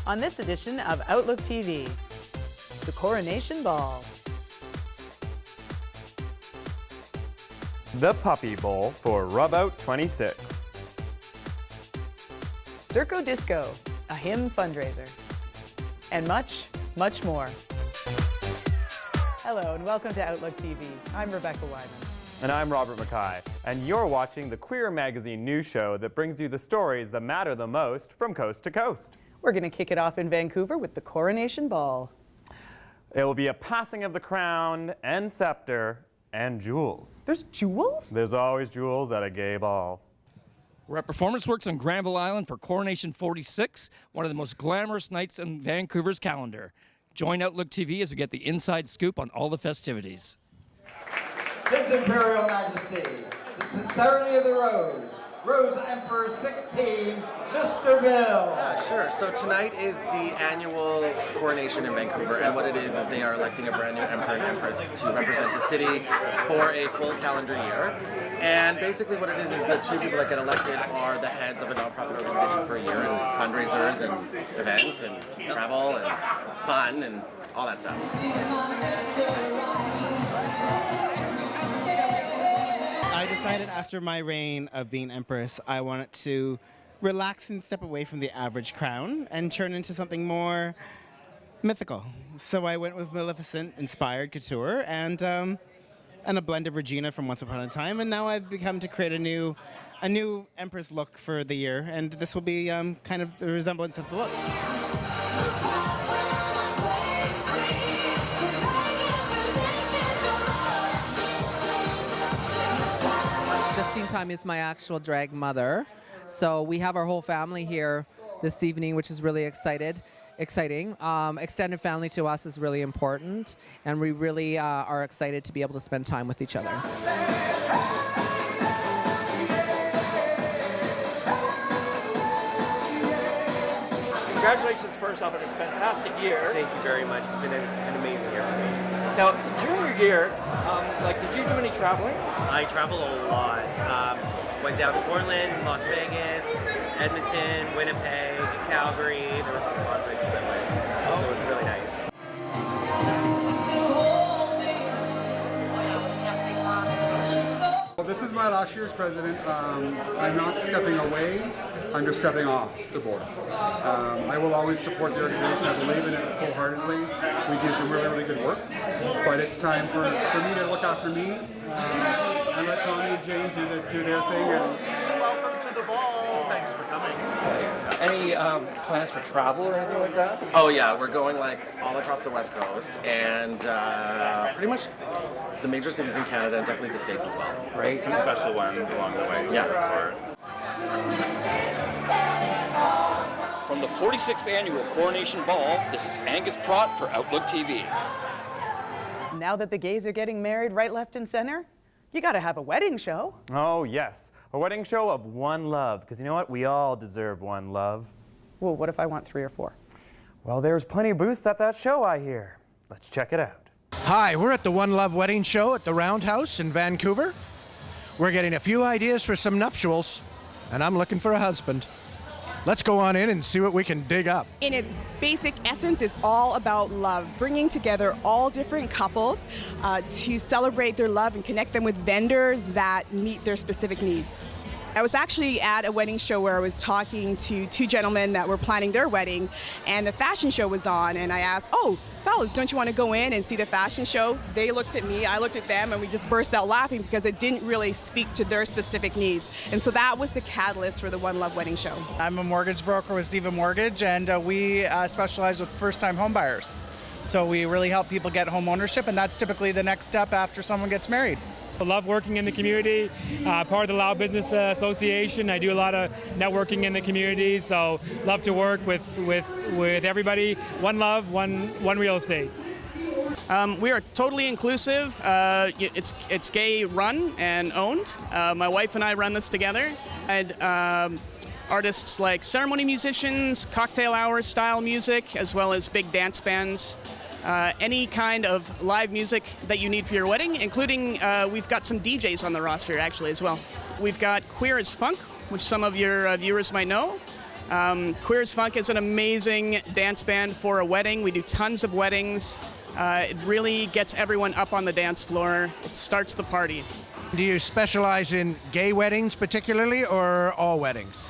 on this edition of Outlook TV, the Coronation Ball. The Puppy Bowl for Rub Out 26. Circo Disco, a hymn fundraiser. And much, much more. Hello and welcome to Outlook TV. I'm Rebecca Wyman. And I'm Robert Mackay, and you're watching the Queer Magazine news show that brings you the stories that matter the most from coast to coast. We're going to kick it off in Vancouver with the Coronation Ball. It will be a passing of the crown and scepter and jewels. There's jewels? There's always jewels at a gay ball. We're at Performance Works on Granville Island for Coronation 46, one of the most glamorous nights in Vancouver's calendar. Join Outlook TV as we get the inside scoop on all the festivities. His Imperial Majesty, the Sincerity of the Rose, Rose Emperor 16, Mr. Bill. Yeah, sure. So tonight is the annual coronation in Vancouver, and what it is they are electing a brand new emperor and empress to represent the city for a full calendar year. And basically what it is the two people that get elected are the heads of a nonprofit organization for a year, and fundraisers and events and travel and fun and all that stuff. I decided after my reign of being Empress, I wanted to relax and step away from the average crown and turn into something more mythical. So I went with Maleficent-inspired couture and a blend of Regina from Once Upon a Time, and now I've become to create a new Empress look for the year, and this will be kind of the resemblance of the look. Justine Time is my actual drag mother. So we have our whole family here this evening, which is really exciting. Extended family to us is really important, and we really are excited to be able to spend time with each other. Congratulations first off on a fantastic year. Thank you very much. It's been an amazing year for me. Now, during your year, did you do any traveling? I travel a lot. Went down to Portland, Las Vegas, Edmonton, Winnipeg, Calgary. There was a lot of places I went, so it was really nice. Well, this is my last year as president. I'm not stepping away, I'm just stepping off the board. I will always support the organization. I believe in it full-heartedly. We do some really, really good work, but it's time for me to look after me and let Tommy and Jane do their thing. And welcome to the ball. Thanks for coming. Any plans for travel or anything like that? Oh yeah, we're going all across the West Coast and pretty much the major cities in Canada and definitely the States as well. Right, some special ones along the way. Yeah, of course. From the 46th Annual Coronation Ball, this is Angus Pratt for Outlook TV. Now that the gays are getting married right, left, and center, you gotta have a wedding show. Oh yes, a wedding show of one love, because you know what? We all deserve one love. Well, what if I want 3 or 4? Well, there's plenty of booths at that show, I hear. Let's check it out. Hi, we're at the One Love Wedding Show at the Roundhouse in Vancouver. We're getting a few ideas for some nuptials, and I'm looking for a husband. Let's go on in and see what we can dig up. In its basic essence, it's all about love, bringing together all different couples to celebrate their love and connect them with vendors that meet their specific needs. I was actually at a wedding show where I was talking to 2 gentlemen that were planning their wedding, and the fashion show was on, and I asked, "Oh, fellas, don't you want to go in and see the fashion show?" They looked at me, I looked at them, and we just burst out laughing because it didn't really speak to their specific needs. And so that was the catalyst for the One Love Wedding Show. I'm a mortgage broker with Ziva Mortgage, and we specialize with first-time home buyers. So we really help people get home ownership, and that's typically the next step after someone gets married. I love working in the community, part of the Loud Business Association. I do a lot of networking in the community, so love to work with everybody. One love, one real estate. We are totally inclusive. It's gay run and owned. My wife and I run this together. And artists like ceremony musicians, cocktail hour style music, as well as big dance bands. Any kind of live music that you need for your wedding, including we've got some DJs on the roster actually as well. We've got Queer as Funk, which some of your viewers might know. Queer as Funk is an amazing dance band for a wedding. We do tons of weddings. It really gets everyone up on the dance floor. It starts the party. Do you specialize in gay weddings particularly, or all weddings?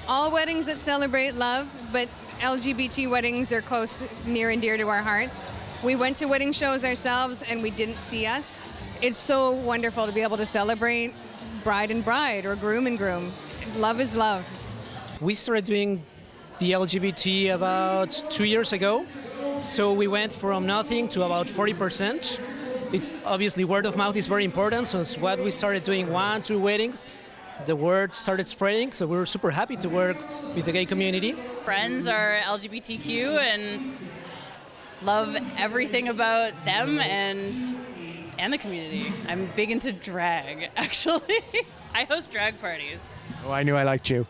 All weddings that celebrate love, but LGBT weddings are close, near and dear to our hearts. We went to wedding shows ourselves and we didn't see us. It's so wonderful to be able to celebrate bride and bride or groom and groom. Love is love. We started doing the LGBT about 2 years ago. So we went from nothing to about 40%. It's obviously word of mouth is very important. So it's what we started doing 1, 2 weddings. The word started spreading, so we were super happy to work with the gay community. Friends are LGBTQ and love everything about them and the community. I'm big into drag, actually. I host drag parties. Oh, I knew I liked you.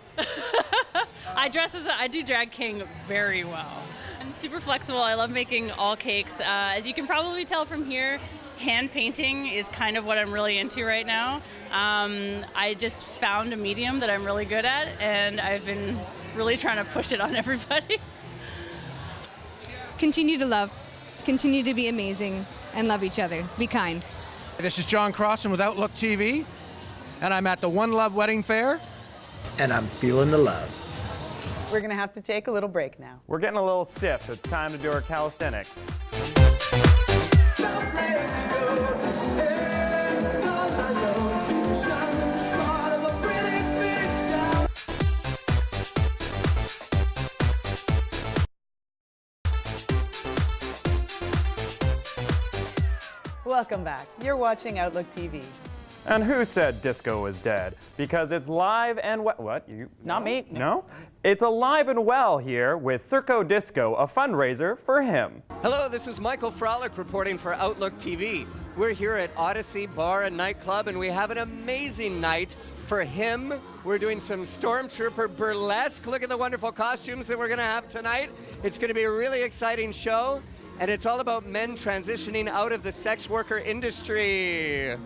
I do drag king very well. I'm super flexible. I love making all cakes. As you can probably tell from here, hand painting is kind of what I'm really into right now. I just found a medium that I'm really good at, and I've been really trying to push it on everybody. Continue to love, continue to be amazing, and love each other. Be kind. This is John Crossan with OutlookTV, and I'm at the One Love Wedding Fair, and I'm feeling the love. We're going to have to take a little break now. We're getting a little stiff. It's time to do our calisthenics. Welcome back. You're watching Outlook TV. And who said disco was dead? Because it's live and well. What? You? Not me. No? It's alive and well here with Circo Disco, a fundraiser for him. Hello, this is Michael Frolick reporting for Outlook TV. We're here at Odyssey Bar and Nightclub, and we have an amazing night for him. We're doing some Stormtrooper burlesque. Look at the wonderful costumes that we're going to have tonight. It's going to be a really exciting show, and it's all about men transitioning out of the sex worker industry.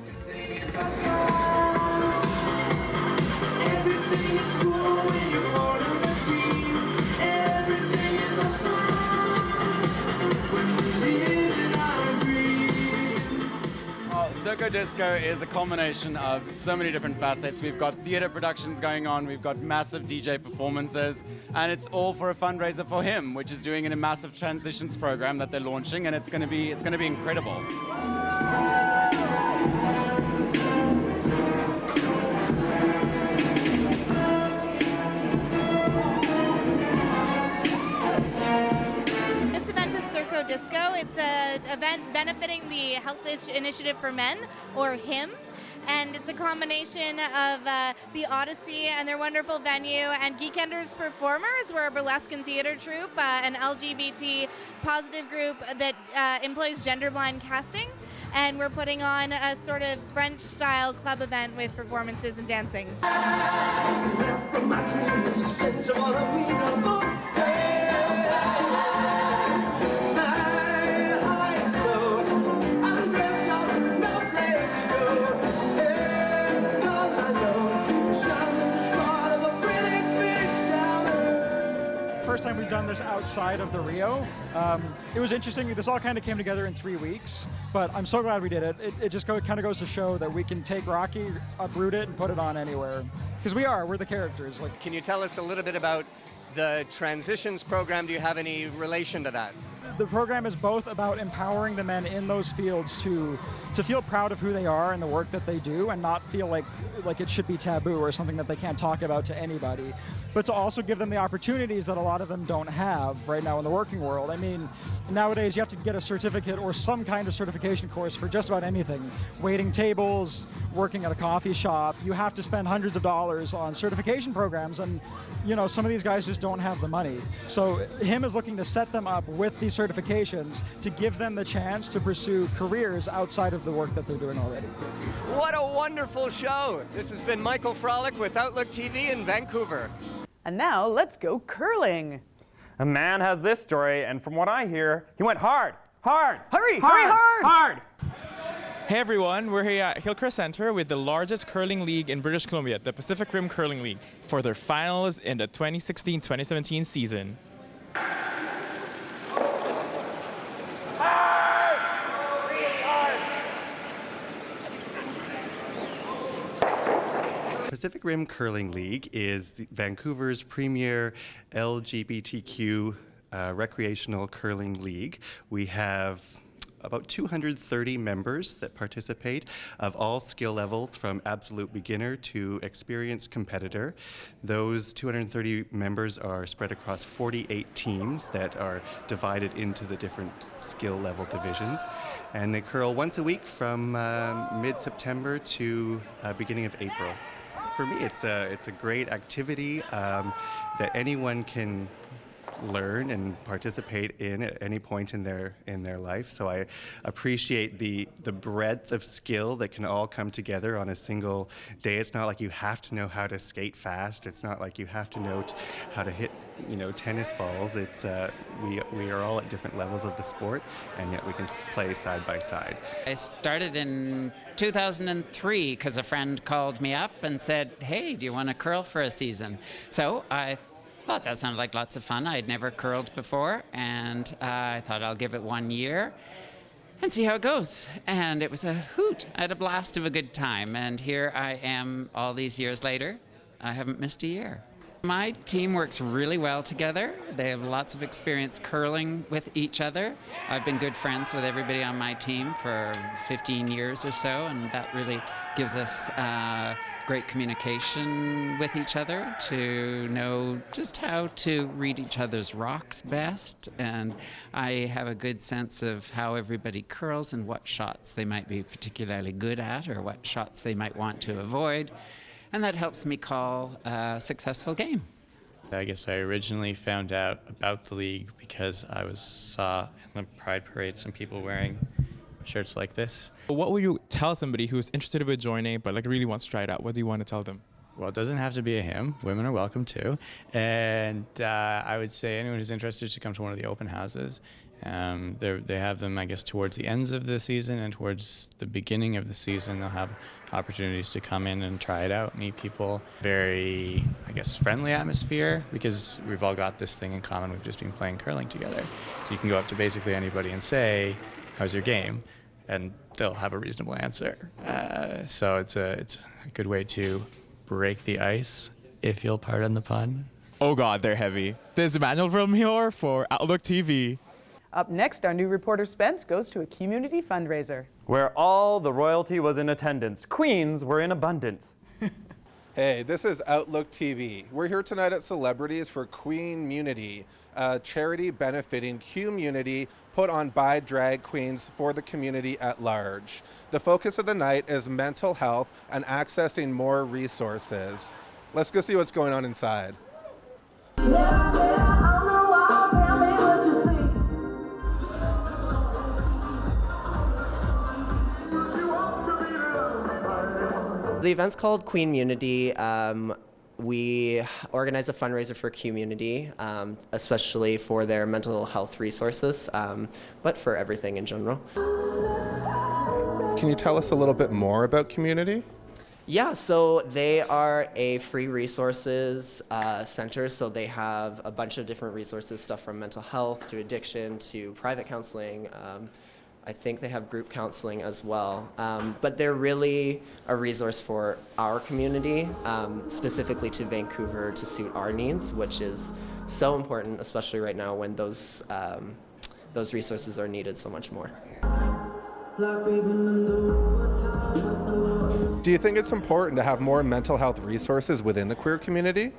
Circo Disco is a culmination of so many different facets. We've got theater productions going on, we've got massive DJ performances, and it's all for a fundraiser for him, which is doing a massive transitions program that they're launching, and it's going to be incredible. Circo Disco. It's an event benefiting the Health Initiative for Men, or HIM, and it's a combination of the Odyssey and their wonderful venue and Geekenders Performers. We're a burlesque and theater troupe, an LGBT positive group that employs gender-blind casting, and we're putting on a sort of French-style club event with performances and dancing. First time we've done this outside of the Rio. It was interesting. This all kind of came together in 3 weeks, but I'm so glad we did it. It just kind of goes to show that we can take Rocky, uproot it, and put it on anywhere. Because we're the characters. Like, can you tell us a little bit about the transitions program? Do you have any relation to that? The program is both about empowering the men in those fields to feel proud of who they are and the work that they do, and not feel like it should be taboo or something that they can't talk about to anybody, but to also give them the opportunities that a lot of them don't have right now in the working world. I mean, nowadays you have to get a certificate or some kind of certification course for just about anything. Waiting tables, working at a coffee shop, you have to spend hundreds of dollars on certification programs, and some of these guys just don't have the money. So HIM is looking to set them up with these certifications to give them the chance to pursue careers outside of the work that they're doing already. What a wonderful show! This has been Michael Frolick with Outlook TV in Vancouver. And now let's go curling. A man has this story, and from what I hear, he went hard, hard, hurry, hard, hurry hard. Hey everyone, we're here at Hillcrest Centre with the largest curling league in British Columbia, the Pacific Rim Curling League, for their finals in the 2016-2017 season. Pacific Rim Curling League is Vancouver's premier LGBTQ recreational curling league. We have about 230 members that participate of all skill levels from absolute beginner to experienced competitor. Those 230 members are spread across 48 teams that are divided into the different skill level divisions. And they curl once a week from mid-September to beginning of April. For me, it's a great activity that anyone can learn and participate in at any point in their life. So I appreciate the breadth of skill that can all come together on a single day. It's not like you have to know how to skate fast. It's not like you have to know how to hit tennis balls. It's we are all at different levels of the sport, and yet we can play side by side. I started in 2003 because a friend called me up and said, "Hey, do you want to curl for a season?" So I thought that sounded like lots of fun. I had never curled before, and I thought I'll give it 1 year and see how it goes. And it was a hoot. I had a blast of a good time, and here I am all these years later. I haven't missed a year. My team works really well together. They have lots of experience curling with each other. I've been good friends with everybody on my team for 15 years or so, and that really gives us great communication with each other to know just how to read each other's rocks best. And I have a good sense of how everybody curls and what shots they might be particularly good at or what shots they might want to avoid. And that helps me call a successful game. I guess I originally found out about the league because I saw in the Pride Parade some people wearing shirts like this. What would you tell somebody who's interested in joining but really wants to try it out? What do you want to tell them? Well, it doesn't have to be a him. Women are welcome too. And I would say anyone who's interested should come to one of the open houses. They have them, I guess, towards the ends of the season and towards the beginning of the season. They'll have opportunities to come in and try it out, meet people. Very, I guess, friendly atmosphere because we've all got this thing in common. We've just been playing curling together. So you can go up to basically anybody and say, "How's your game?" And they'll have a reasonable answer. So it's a good way to break the ice, if you'll pardon the pun. Oh God, they're heavy. There's Emmanuel from here for OutlookTV. Up next, our new reporter Spence goes to a community fundraiser. Where all the royalty was in attendance, queens were in abundance. Hey, this is Outlook TV. We're here tonight at Celebrities for Queen-munity, a charity benefiting Q-munity put on by drag queens for the community at large. The focus of the night is mental health and accessing more resources. Let's go see what's going on inside. The event's called Queen-munity. We organize a fundraiser for Q-munity, especially for their mental health resources, but for everything in general. Can you tell us a little bit more about Q-munity? Yeah, so they are a free resources center, so they have a bunch of different resources, stuff from mental health to addiction to private counseling. I think they have group counseling as well. But they're really a resource for our community, specifically to Vancouver to suit our needs, which is so important, especially right now when those resources are needed so much more. Do you think it's important to have more mental health resources within the queer community?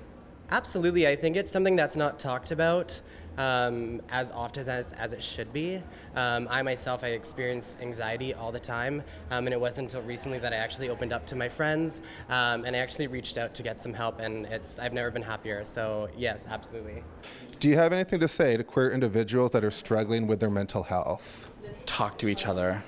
Absolutely. I think it's something that's not talked about as often as it should be. I myself, I experience anxiety all the time, and it wasn't until recently that I actually opened up to my friends, and I actually reached out to get some help, and I've never been happier. So yes, absolutely. Do you have anything to say to queer individuals that are struggling with their mental health? Talk to each other.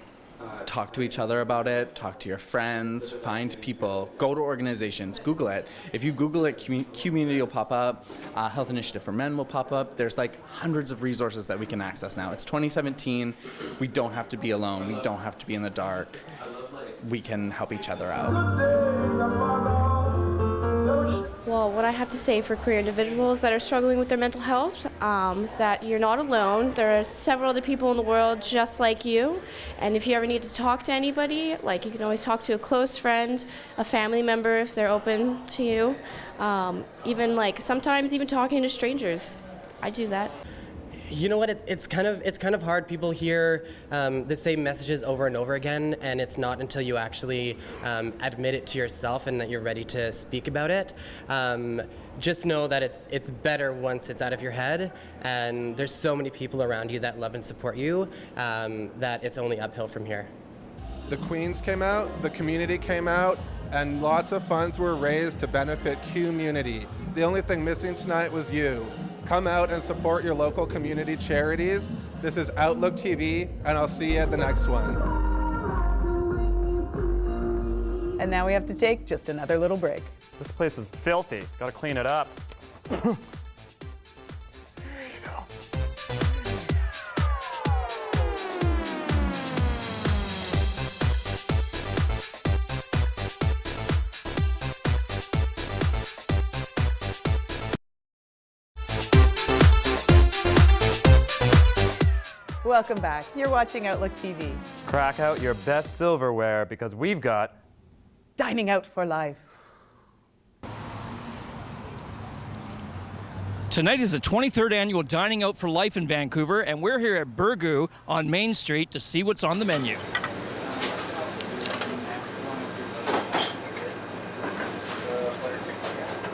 talk to each other about it, talk to your friends, find people, go to organizations, Google it. If you Google it, Q-munity will pop up, Health Initiative for Men will pop up. There's like hundreds of resources that we can access now. It's 2017. We don't have to be alone. We don't have to be in the dark. We can help each other out. Well, what I have to say for queer individuals that are struggling with their mental health, that you're not alone. There are several other people in the world just like you. And if you ever need to talk to anybody, like you can always talk to a close friend, a family member if they're open to you. Even like sometimes even talking to strangers. I do that. You know what? It's kind of hard. People hear the same messages over and over again, and it's not until you actually admit it to yourself and that you're ready to speak about it. Just know that it's better once it's out of your head, and there's so many people around you that love and support you that it's only uphill from here. The Queens came out, the community came out, and lots of funds were raised to benefit Q-munity. The only thing missing tonight was you. Come out and support your local community charities. This is Outlook TV, and I'll see you at the next one. And now we have to take just another little break. This place is filthy. Gotta clean it up. Welcome back. You're watching Outlook TV. Crack out your best silverware because we've got Dining Out for Life. Tonight is the 23rd annual Dining Out for Life in Vancouver, and we're here at Burgoo on Main Street to see what's on the menu.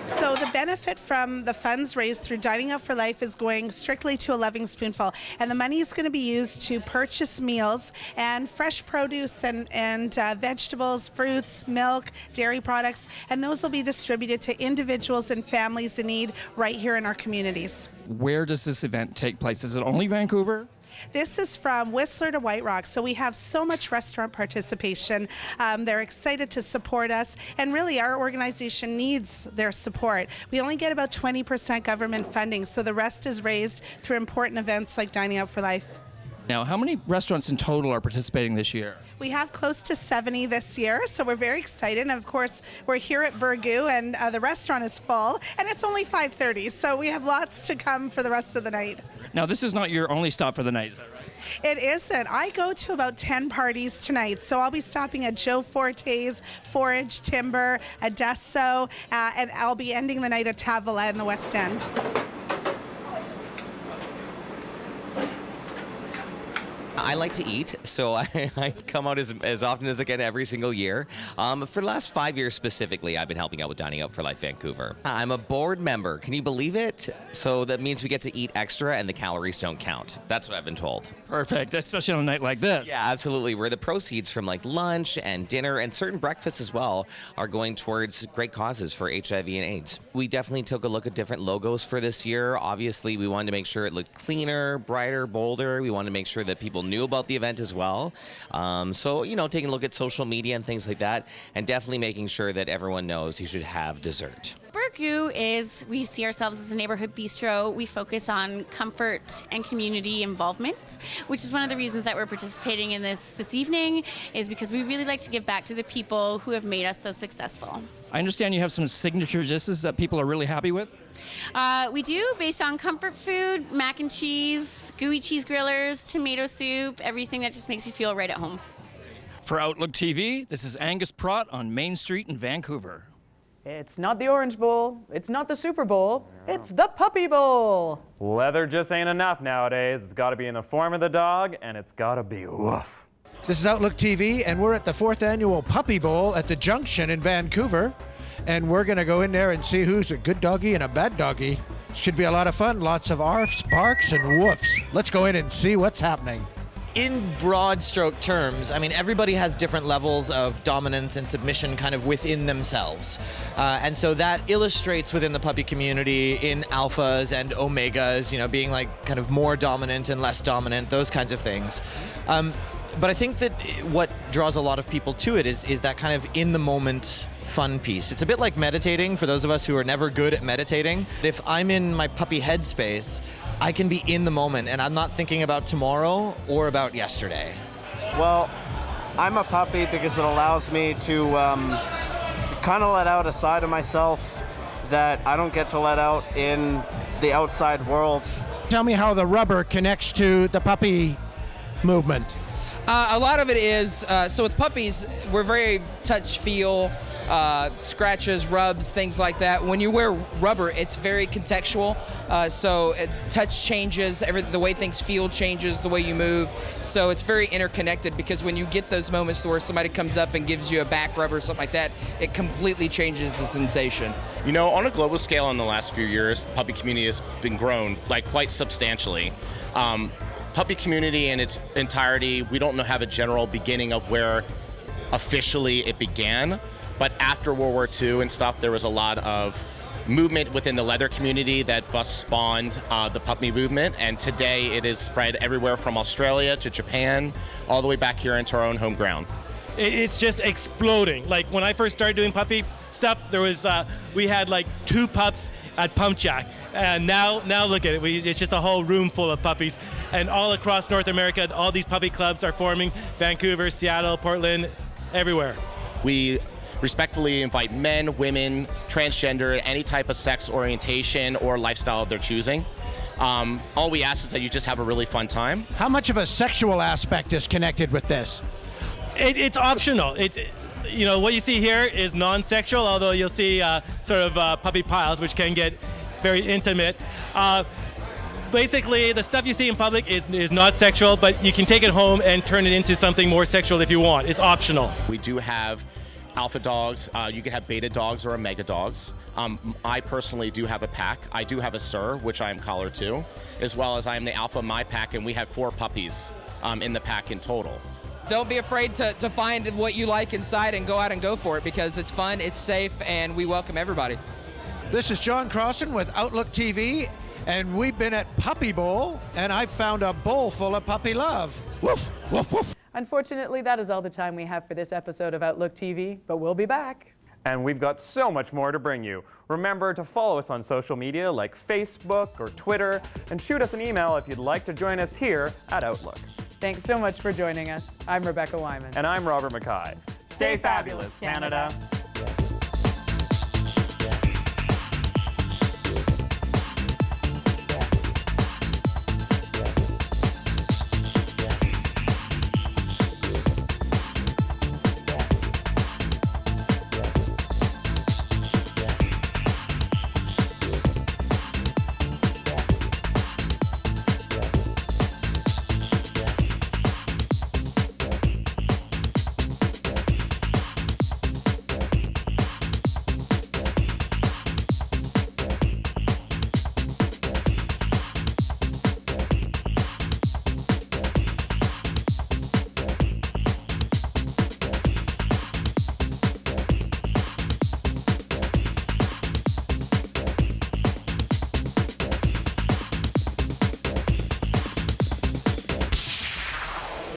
So the benefit from the funds raised through Dining Out for Life is going strictly to a Loving Spoonful, and the money is going to be used to purchase meals and fresh produce and vegetables, fruits, milk, dairy products, and those will be distributed to individuals and families in need right here in our communities. Where does this event take place? Is it only Vancouver? This is from Whistler to White Rock, so we have so much restaurant participation. They're excited to support us, and really our organization needs their support. We only get about 20% government funding, so the rest is raised through important events like Dining Out for Life. Now, how many restaurants in total are participating this year? We have close to 70 this year, so we're very excited. And of course, we're here at Burgoo, and the restaurant is full, and it's only 5:30, so we have lots to come for the rest of the night. Now, this is not your only stop for the night, is that right? It isn't. I go to about 10 parties tonight, so I'll be stopping at Joe Forte's, Forage, Timber, Adesso, and I'll be ending the night at Tavola in the West End. I like to eat, so I come out as often as I can every single year. For the last 5 years specifically, I've been helping out with Dining Out for Life Vancouver. I'm a board member. Can you believe it? So that means we get to eat extra and the calories don't count. That's what I've been told. Perfect, especially on a night like this. Yeah, absolutely. Where the proceeds from like lunch and dinner and certain breakfasts as well are going towards great causes for HIV and AIDS. We definitely took a look at different logos for this year. Obviously, we wanted to make sure it looked cleaner, brighter, bolder. We wanted to make sure that people knew about the event as well. So, you know, taking a look at social media and things like that, and definitely making sure that everyone knows you should have dessert. Burgoo is, we see ourselves as a neighborhood bistro. We focus on comfort and community involvement, which is one of the reasons that we're participating in this evening, is because we really like to give back to the people who have made us so successful. I understand you have some signature dishes that people are really happy with. We do, based on comfort food, mac and cheese, gooey cheese grillers, tomato soup, everything that just makes you feel right at home. For Outlook TV, this is Angus Pratt on Main Street in Vancouver. It's not the Orange Bowl, it's not the Super Bowl, it's the Puppy Bowl. leather just ain't enough nowadays. It's got to be in the form of the dog, and it's got to be woof. This is Outlook TV, and we're at the 4th annual Puppy Bowl at the Junction in Vancouver. And we're going to go in there and see who's a good doggy and a bad doggy. Should be a lot of fun. Lots of arfs, barks, and woofs. Let's go in and see what's happening. In broad stroke terms, I mean, everybody has different levels of dominance and submission kind of within themselves. And so that illustrates within the puppy community in alphas and omegas, you know, being like kind of more dominant and less dominant, those kinds of things. But I think that what draws a lot of people to it is that kind of in-the-moment fun piece. It's a bit like meditating for those of us who are never good at meditating. If I'm in my puppy headspace, I can be in the moment and I'm not thinking about tomorrow or about yesterday. Well, I'm a puppy because it allows me to kind of let out a side of myself that I don't get to let out in the outside world. Tell me how the rubber connects to the puppy movement. A lot of it is, so with puppies, we're very touch, feel, scratches, rubs, things like that. When you wear rubber, it's very contextual. Touch changes, the way things feel changes, the way you move. So it's very interconnected because when you get those moments where somebody comes up and gives you a back rub or something like that, it completely changes the sensation. You know, on a global scale in the last few years, the puppy community has been grown like quite substantially. Puppy community in its entirety, we don't have a general beginning of where officially it began, but after World War II and stuff, there was a lot of movement within the leather community that thus spawned the puppy movement, and today it is spread everywhere from Australia to Japan, all the way back here into our own home ground. It's just exploding. Like when I first started doing puppy stuff, there was we had like 2 pups at Pump Jack, and now look at it. It's just a whole room full of puppies, and all across North America, all these puppy clubs are forming. Vancouver, Seattle, Portland, everywhere. We respectfully invite men, women, transgender, any type of sex orientation or lifestyle of their choosing. All we ask is that you just have a really fun time. How much of a sexual aspect is connected with this? It's optional. You know, what you see here is non-sexual, although you'll see sort of puppy piles, which can get very intimate. Basically, the stuff you see in public is not sexual, but you can take it home and turn it into something more sexual if you want. It's optional. We do have alpha dogs. You can have beta dogs or omega dogs. I personally do have a pack. I do have a Sir, which I am collar to, as well as I am the alpha of my pack, and we have 4 puppies in the pack in total. Don't be afraid to find what you like inside and go out and go for it because it's fun, it's safe, and we welcome everybody. This is John Crossan with Outlook TV, and we've been at Puppy Bowl, and I found a bowl full of puppy love. Woof, woof, woof. Unfortunately, that is all the time we have for this episode of Outlook TV, but we'll be back. And we've got so much more to bring you. Remember to follow us on social media like Facebook or Twitter, and shoot us an email if you'd like to join us here at Outlook. Thanks so much for joining us. I'm Rebecca Wyman. And I'm Robert Mackay. Stay fabulous, Canada.